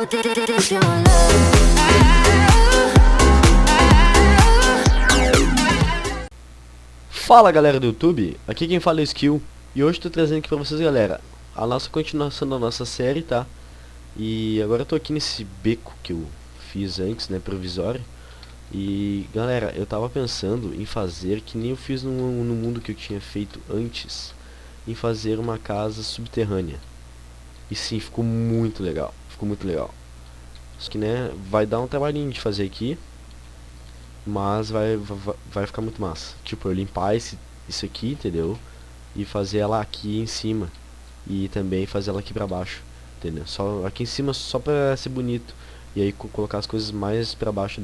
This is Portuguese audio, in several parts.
This your love. Fala galera do YouTube, aqui quem fala é Skill. E hoje estou trazendo aqui pra vocês, galera, a nossa continuação da nossa série, tá? E agora eu tô aqui nesse beco que eu fiz antes, né, provisório. E galera, eu tava pensando em fazer que nem eu fiz no mundo que eu tinha feito antes, em fazer uma casa subterrânea. E sim, ficou muito legal, ficou muito legal. Só que, né, vai dar um trabalhinho de fazer aqui, mas vai ficar muito massa. Tipo, eu limpar isso aqui, entendeu? E fazer ela aqui em cima. E também fazer ela aqui pra baixo, entendeu? Só aqui em cima só pra ser bonito. E aí colocar as coisas mais pra baixo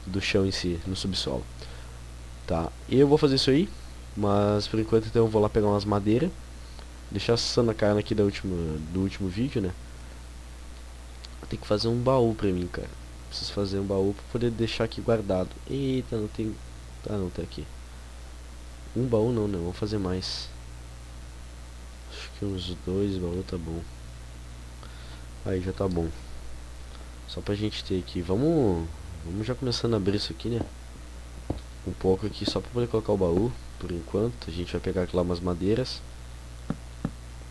do chão em si, no subsolo. Tá, eu vou fazer isso aí. Mas por enquanto então eu vou lá pegar umas madeiras. Deixar assando a carne aqui do último vídeo, né? Tem que fazer um baú pra mim, cara. Preciso fazer um baú pra poder deixar aqui guardado. Eita, não tem... Ah, não, tem aqui. Um baú não, né? Vamos fazer mais. Acho que uns 2 baús tá bom. Aí já tá bom. Só pra gente ter aqui. Vamos já começando a abrir isso aqui, né? Um pouco aqui só pra poder colocar o baú. Por enquanto. A gente vai pegar aqui lá umas madeiras.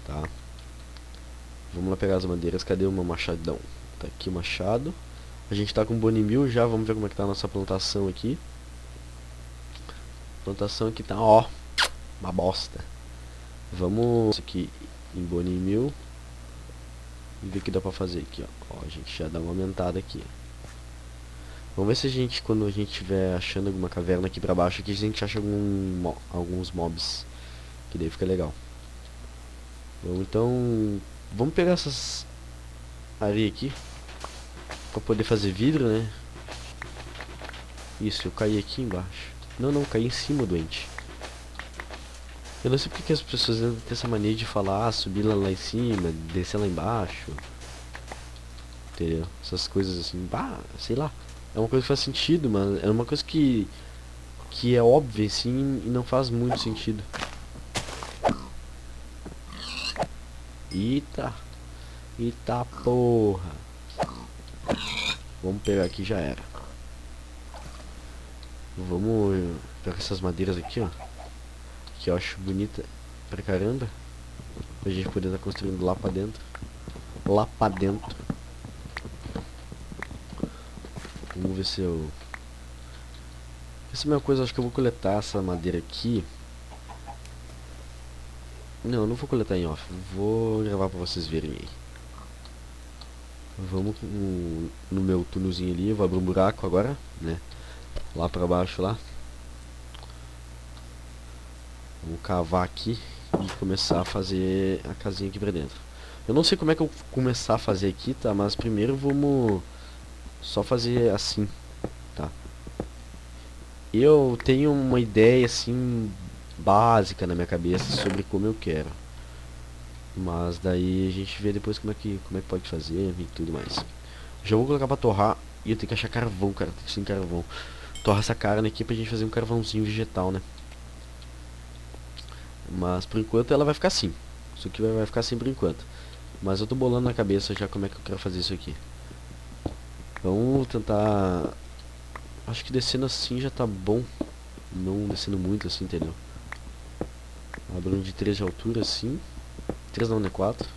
Tá. Vamos lá pegar as madeiras. Cadê o meu machadão? Tá aqui o machado. A gente tá com bonimil já, vamos ver como é que tá a nossa plantação aqui. A plantação aqui tá, ó, uma bosta. Vamos isso aqui em bonimil e ver o que dá pra fazer aqui, ó. Ó, a gente já dá uma aumentada aqui. Vamos ver se a gente, quando a gente estiver achando alguma caverna aqui pra baixo, aqui a gente acha alguns mobs. Que daí fica legal. Vamos então, vamos pegar essas areia aqui pra poder fazer vidro, né? Isso, eu caí aqui embaixo. Não, caí em cima, doente. Eu não sei porque que as pessoas têm essa mania de falar, subir lá em cima, descer lá embaixo. Entendeu? Essas coisas assim, bah, sei lá. É uma coisa que faz sentido, mas é uma coisa que é óbvia, assim, e não faz muito sentido. Eita. Eita porra. Vamos pegar aqui, já era. Vamos pegar essas madeiras aqui, ó. Que eu acho bonita pra caramba. Pra gente poder estar construindo lá pra dentro. Lá pra dentro. Vamos ver se eu... Essa é a mesma coisa, acho que eu vou coletar essa madeira aqui. Não, eu não vou coletar em off. Vou gravar pra vocês verem aí. Vamos no meu túnelzinho ali. Eu vou abrir um buraco agora, né? Lá pra baixo, lá. Vamos cavar aqui e começar a fazer a casinha aqui pra dentro. Eu não sei como é que eu vou começar a fazer aqui, tá? Mas primeiro vamos só fazer assim, tá? Eu tenho uma ideia assim básica na minha cabeça sobre como eu quero. Mas daí a gente vê depois como é que pode fazer e tudo mais. Já vou colocar pra torrar e eu tenho que achar carvão, cara. Tem que ser carvão. Torrar essa carne aqui pra gente fazer um carvãozinho vegetal, né? Mas por enquanto ela vai ficar assim. Isso aqui vai ficar assim por enquanto. Mas eu tô bolando na cabeça já como é que eu quero fazer isso aqui. Vamos tentar... Acho que descendo assim já tá bom. Não descendo muito assim, entendeu? Abrindo de 3 de altura assim. 3 não, né? 4.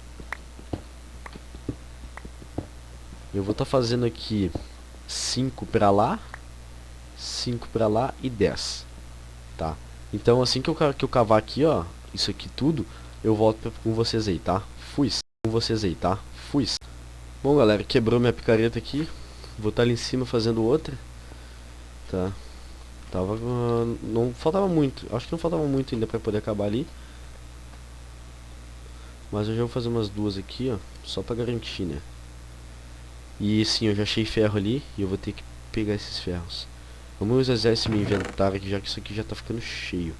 Eu vou estar fazendo aqui 5 pra lá, 5 pra lá e 10. Tá? Então assim que eu cavar aqui, ó, isso aqui tudo, eu volto com vocês aí, tá? Fui. Com vocês aí, tá? Fui. Bom, galera, quebrou minha picareta aqui. Vou estar ali em cima fazendo outra. Tá? Tava... não faltava muito. Acho que não faltava muito ainda pra poder acabar ali. Mas eu já vou fazer umas duas aqui, ó. Só pra garantir, né? E sim, eu já achei ferro ali. E eu vou ter que pegar esses ferros. Vamos usar esse meu inventário aqui, já que isso aqui já tá ficando cheio.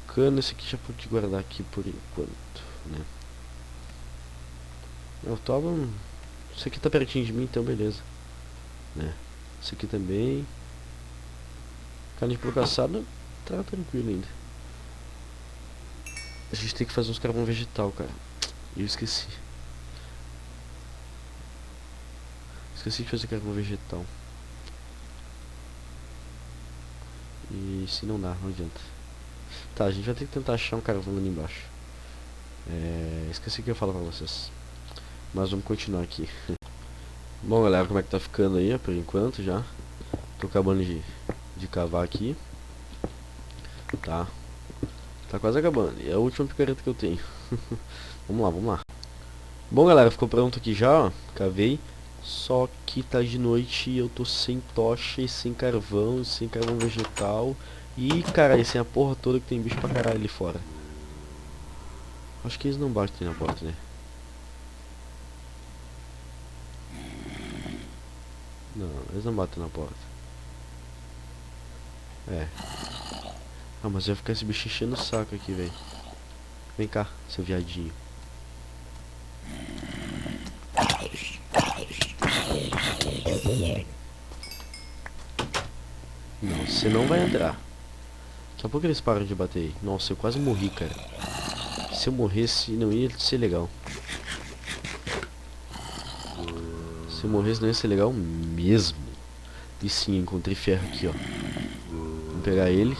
Cano, esse aqui já pode guardar aqui por enquanto, né? Eu tava... Isso aqui tá pertinho de mim, então beleza, né? Isso aqui também. Carne de caçada tá tranquilo ainda. A gente tem que fazer uns carvão vegetal, cara. Eu esqueci. Esqueci de fazer carvão vegetal. E se não dá, não adianta. Tá, a gente vai ter que tentar achar um carvão ali embaixo. Esqueci o que eu falo pra vocês. Mas vamos continuar aqui. Bom, galera, como é que tá ficando aí, por enquanto já. Tô acabando de cavar aqui. Tá. Tá quase acabando. E é a última picareta que eu tenho. Vamos lá, vamos lá. Bom, galera, ficou pronto aqui já, ó. Cavei. Só que tá de noite e eu tô sem tocha e sem carvão vegetal. E, caralho, sem a porra toda que tem bicho pra caralho ali fora. Acho que eles não batem na porta, né? Não, eles não batem na porta. É. Ah, mas vai ficar esse bicho enchendo o saco aqui, velho. Vem cá, seu viadinho. Não, você não vai entrar. Daqui a pouco eles param de bater aí. Nossa, eu quase morri, cara. Se eu morresse, não ia ser legal. Se eu morresse, não ia ser legal mesmo. E sim, encontrei ferro aqui, ó. Vamos pegar ele.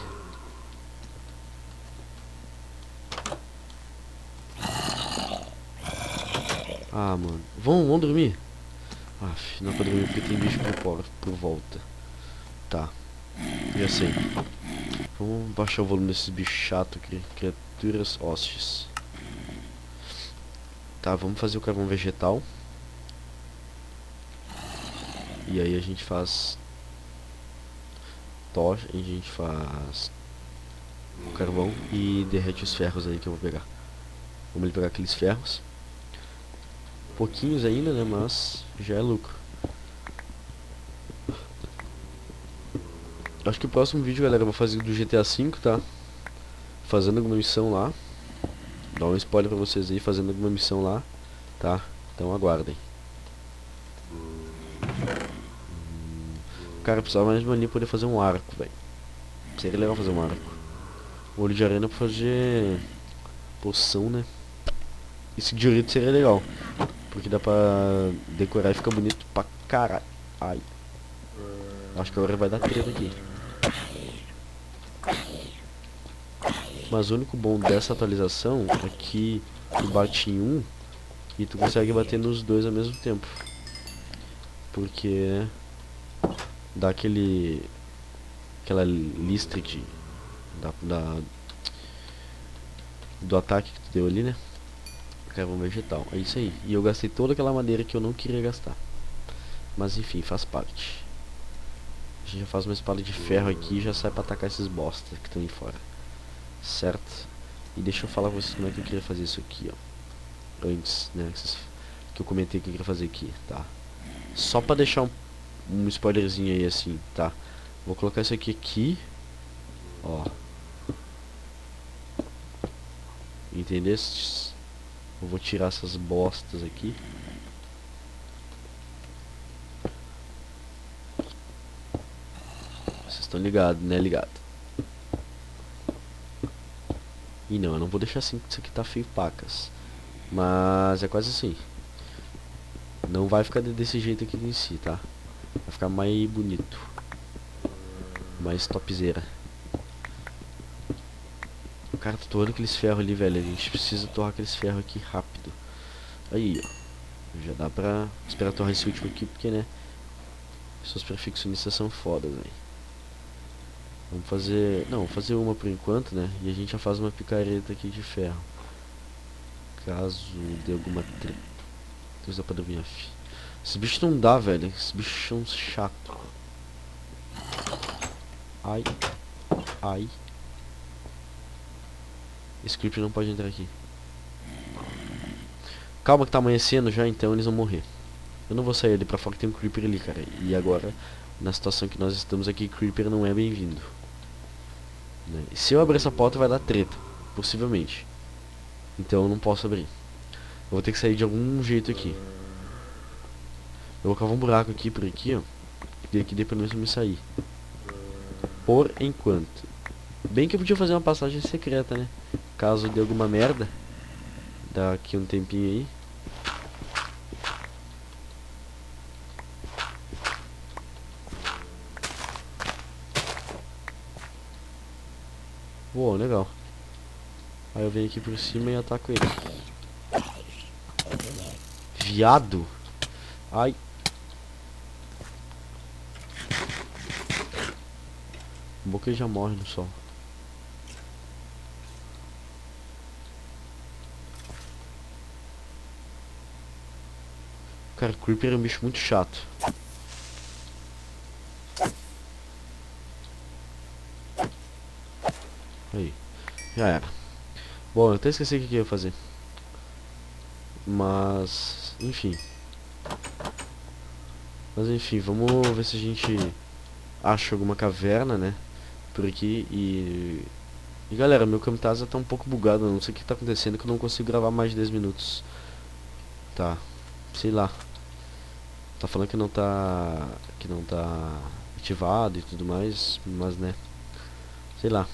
Ah, mano. Vamos dormir? Aff, não é pra dormir porque tem bicho por volta. Tá. Já sei. Vamos baixar o volume desses bichos chatos aqui. Criaturas hostes. Tá, vamos fazer o carvão vegetal. E aí a gente faz tocha, a gente faz o carvão e derrete os ferros aí que eu vou pegar. Vamos ali pegar aqueles ferros. Pouquinhos ainda, né, mas já é lucro. Acho que o próximo vídeo, galera, eu vou fazer do GTA V, tá? Fazendo alguma missão lá. Dá um spoiler pra vocês aí, fazendo alguma missão lá, tá? Então aguardem. Cara, precisava mais de uma linha pra poder fazer um arco, velho. Seria legal fazer um arco. O olho de arena pra fazer poção, né? Esse diorito seria legal, porque dá pra decorar e fica bonito pra caralho. Ai. Acho que agora vai dar treta aqui. Mas o único bom dessa atualização é que tu bate em um e tu consegue bater nos dois ao mesmo tempo. Porque dá aquela lista do ataque que tu deu ali, né? Carvão vegetal, é isso aí. E eu gastei toda aquela madeira que eu não queria gastar. Mas enfim, faz parte. A gente já faz uma espada de ferro aqui e já sai pra atacar esses bosta que estão aí fora. Certo? E deixa eu falar pra vocês como é que eu queria fazer isso aqui, ó. Antes, né? Que eu comentei que eu queria fazer aqui, tá? Só pra deixar um spoilerzinho aí assim, tá? Vou colocar isso aqui, ó. Entendestes? Eu vou tirar essas bostas aqui. Vocês estão ligados, né? Ligado. E não, eu não vou deixar assim, que isso aqui tá feio pacas. Mas é quase assim. Não vai ficar desse jeito aqui em si, tá? Vai ficar mais bonito. Mais topzera. Cara, tô torrando aqueles ferros ali, velho. A gente precisa torrar aqueles ferros aqui rápido. Aí, ó. Já dá pra esperar torrar esse último aqui, porque, né? Pessoas perfeccionistas são fodas, velho. Vamos fazer... Não, vamos fazer uma por enquanto, né? E a gente já faz uma picareta aqui de ferro. Caso dê alguma treta. Deus dá pra dormir, fi. Esses bichos não dá, velho. Esses bichos são chato. Ai. Ai. Esse creeper não pode entrar aqui. Calma que tá amanhecendo já, então eles vão morrer. Eu não vou sair ali pra fora que tem um creeper ali, cara. E agora, na situação que nós estamos aqui, creeper não é bem-vindo. Né? E se eu abrir essa porta vai dar treta. Possivelmente. Então eu não posso abrir. Eu vou ter que sair de algum jeito aqui. Eu vou cavar um buraco aqui, por aqui, ó. Que dê pelo menos pra me sair. Por enquanto. Bem que eu podia fazer uma passagem secreta, né? Caso dê alguma merda. Daqui um tempinho aí. Boa, legal. Aí eu venho aqui por cima e ataco ele. Viado! Ai. Bom que ele já morre no sol. Cara, Creeper é um bicho muito chato. Aí. Já era. Bom, eu até esqueci o que eu ia fazer. Mas... enfim. Vamos ver se a gente acha alguma caverna, né? Por aqui e... E galera, meu Camtasia tá um pouco bugado, eu não sei o que tá acontecendo, que eu não consigo gravar mais de 10 minutos. Tá, sei lá. Tá falando que não tá... ativado e tudo mais, mas né... sei lá.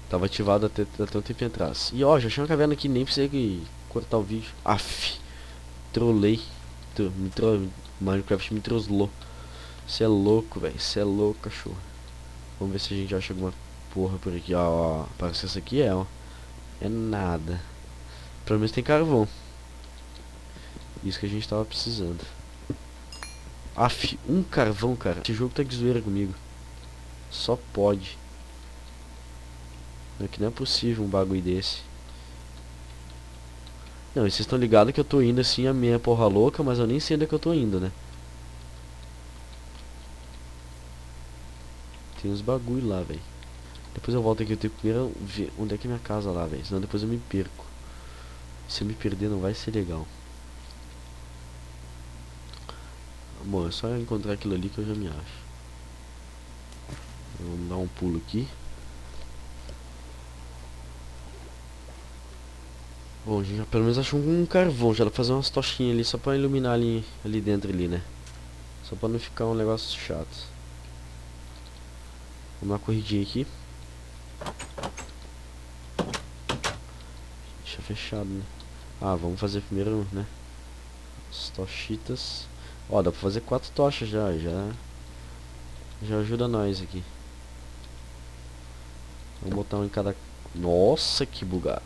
Tava ativado até um tempo atrás. E ó, já achei uma caverna aqui, nem precisei cortar o vídeo. Aff, trolei. Minecraft me trollou. Cê é louco, velho. Cê é louco, cachorro. Vamos ver se a gente acha alguma porra por aqui. Ó, parece que essa aqui é, ó. É nada. Pelo menos tem carvão. Isso que a gente tava precisando. Aff, um carvão, cara. Esse jogo tá de zoeira comigo. Só pode. É que não é possível um bagulho desse. Não, e vocês estão ligados que eu tô indo assim a minha porra louca, mas eu nem sei onde é que eu tô indo, né? Tem uns bagulho lá, velho. Depois eu volto aqui, eu tenho que primeiro ver onde é que é minha casa lá, velho. Senão depois eu me perco. Se eu me perder não vai ser legal. Bom, é só eu encontrar aquilo ali que eu já me acho. Vamos dar um pulo aqui. Bom, a gente já pelo menos achou um carvão. Já dá pra fazer umas tochinhas ali só pra iluminar ali dentro ali, né? Só pra não ficar um negócio chato. Vamos dar uma corridinha aqui. Deixa fechado, né? Ah, vamos fazer primeiro, né? As tochitas. Ó, dá pra fazer 4 tochas já ajuda nós aqui. Vamos botar um em cada... Nossa, que bugado.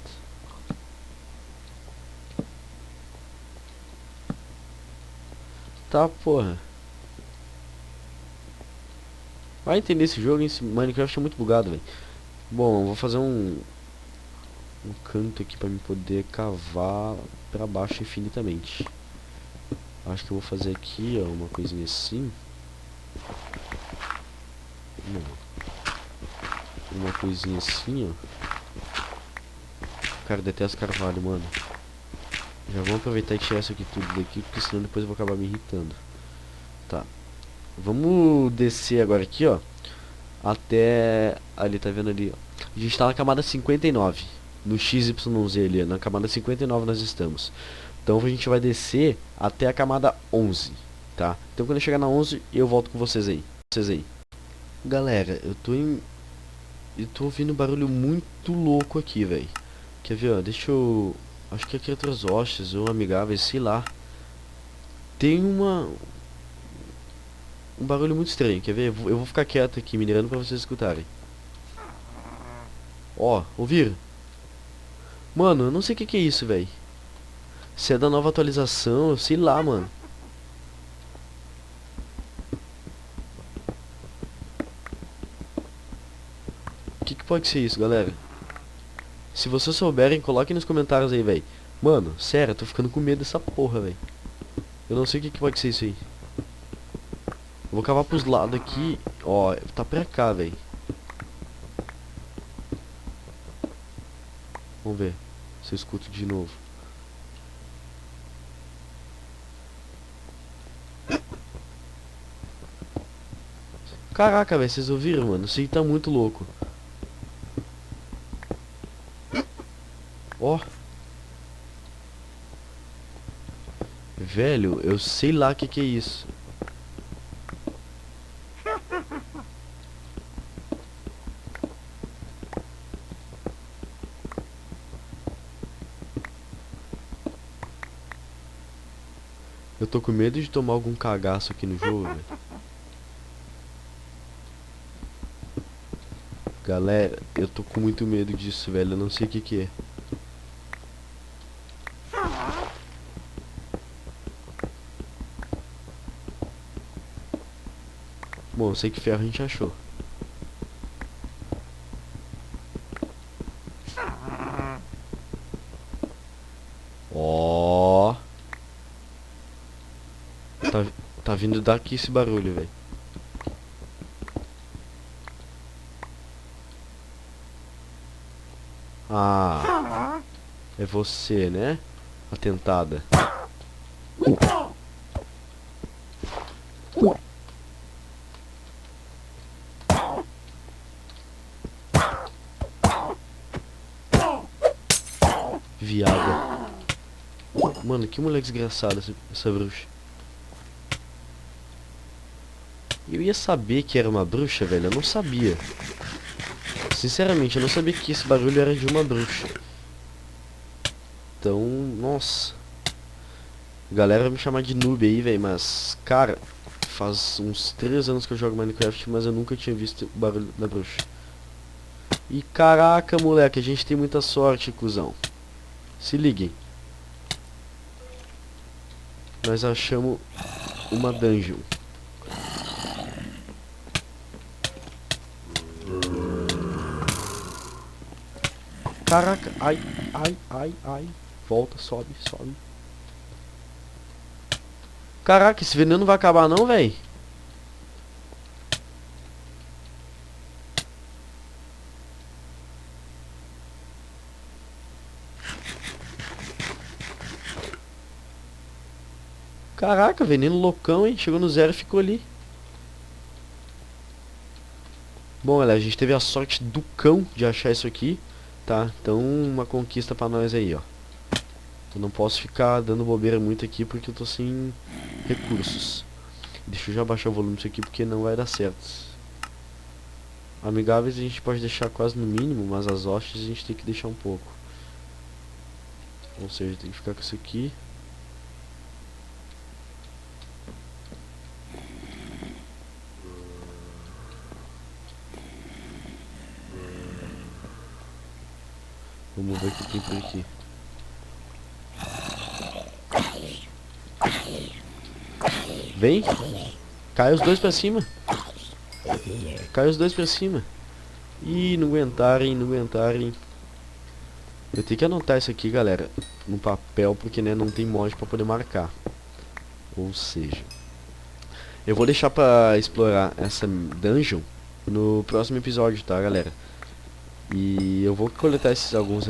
Tá, porra. Vai entender esse jogo, esse Minecraft é muito bugado, velho. Bom, eu vou fazer um canto aqui pra me poder cavar pra baixo infinitamente. Acho que eu vou fazer aqui, ó, uma coisinha assim. Não. Uma coisinha assim, ó. Cara, detesto carvalho, mano. Já vamos aproveitar e tirar isso aqui tudo daqui, porque senão depois eu vou acabar me irritando. Tá. Vamos descer agora aqui, ó. Até... ali, tá vendo ali, ó. A gente tá na camada 59. No XYZ ali, na camada 59 nós estamos. Então a gente vai descer até a camada 11, tá? Então quando eu chegar na 11, eu volto com vocês aí. Galera, eu tô ouvindo um barulho muito louco aqui, velho. Quer ver, ó? Deixa eu... acho que aqui é outras hostes ou amigáveis, sei lá. Tem um barulho muito estranho, quer ver? Eu vou ficar quieto aqui, minerando pra vocês escutarem. Ó, ouviram? Mano, eu não sei o que é isso, velho. Se é da nova atualização, eu sei lá, mano. O que pode ser isso, galera? Se vocês souberem, coloquem nos comentários aí, velho. Mano, sério, eu tô ficando com medo dessa porra, velho. Eu não sei o que pode ser isso aí. Eu vou cavar pros lados aqui. Ó, tá pra cá, velho. Vamos ver se eu escuto de novo. Caraca, velho, vocês ouviram, mano? Isso aí tá muito louco. Ó. Velho, eu sei lá o que é isso. Eu tô com medo de tomar algum cagaço aqui no jogo, velho. Galera, eu tô com muito medo disso, velho. Eu não sei o que que é. Bom, eu sei que ferro a gente achou. Ó. Tá vindo daqui esse barulho, velho. Ah, é você, né? A tentada. Viada. Mano, que mulher desgraçada essa bruxa. Eu ia saber que era uma bruxa, velho. Eu não sabia. Sinceramente, eu não sabia que esse barulho era de uma bruxa. Então, nossa. A galera vai me chamar de noob aí, velho. Mas, cara, faz uns 3 anos que eu jogo Minecraft, mas eu nunca tinha visto o barulho da bruxa. E caraca, moleque, a gente tem muita sorte, cuzão. Se liguem. Nós achamos uma dungeon. Caraca, ai, ai, ai, ai. Volta, sobe, sobe. Caraca, esse veneno não vai acabar não, véi? Caraca, veneno loucão, hein? Chegou no zero e ficou ali. Bom, galera, a gente teve a sorte do cão de achar isso aqui, tá? Então, uma conquista pra nós aí, ó. Eu não posso ficar dando bobeira muito aqui porque eu tô sem recursos. Deixa eu já baixar o volume disso aqui porque não vai dar certo. Amigáveis a gente pode deixar quase no mínimo, mas as hostes a gente tem que deixar um pouco. Ou seja, tem que ficar com isso aqui. Vamos ver o que tem por aqui. Vem. Cai os dois pra cima. Cai os dois pra cima. Ih, não aguentarem, não aguentarem. Eu tenho que anotar isso aqui, galera, no papel, porque, né, não tem mod pra poder marcar. Ou seja, eu vou deixar pra explorar essa dungeon no próximo episódio, tá, galera? E eu vou coletar alguns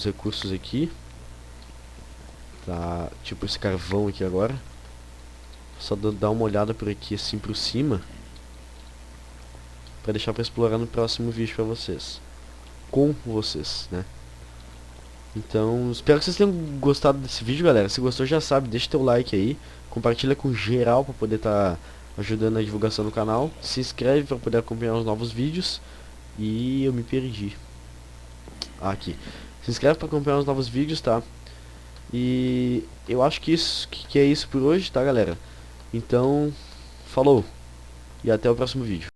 recursos aqui. Tá, tipo esse carvão aqui agora. Só dar uma olhada por aqui assim por cima, pra deixar pra explorar no próximo vídeo pra vocês. Com vocês, né? Então, espero que vocês tenham gostado desse vídeo, galera. Se gostou, já sabe, deixa teu like aí. Compartilha com geral pra poder estar ajudando na divulgação do canal. Se inscreve pra poder acompanhar os novos vídeos. E eu me perdi. Aqui. Se inscreve pra acompanhar os novos vídeos, tá? E eu acho que é isso por hoje, tá, galera? Então, falou. E até o próximo vídeo.